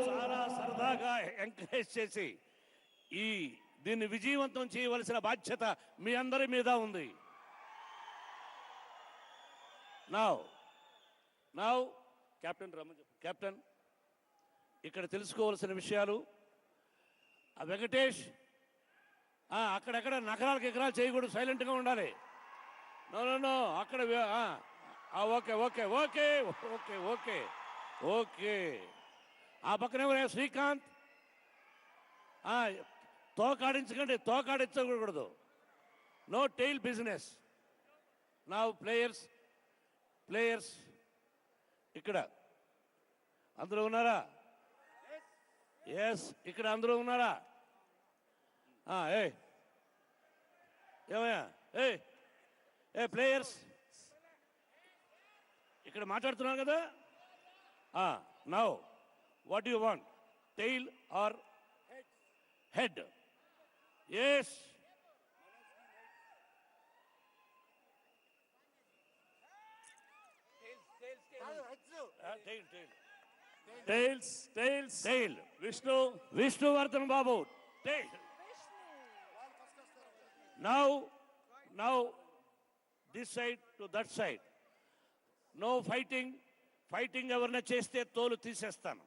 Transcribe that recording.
చాలా సరదాగా ఎంకరేజ్ చేసి దీన్ని విజయవంతం చేయవలసిన బాధ్యత మీ అందరి మీద ఉంది. నౌ కెప్టెన్ రమణ, కెప్టెన్ ఇక్కడ తెలుసుకోవాల్సిన విషయాలు. వెంకటేష్ అక్కడెక్కడ నకరాలకు ఎకరాలు చేయకూడదు, సైలెంట్గా ఉండాలి. నో అక్కడ okay okay okay okay okay okay. ఆ పక్కనే శ్రీకాంత్ తోకాడించకూడదు. No tail business. నా ప్లేయర్స్ ఇక్కడ అందరూ ఉన్నారా? ఎస్, ఇక్కడ అందరూ ఉన్నారా? ఏమయ్యా ప్లేయర్స్ ఇక్కడ మాట్లాడుతున్నారు కదా. Now what you want, tail or head? Yes, tail. Vishnuvardhan Babu, tail. Now this side to that side. No fighting ఎవరైనా చేస్తే తోలు తీసేస్తాను.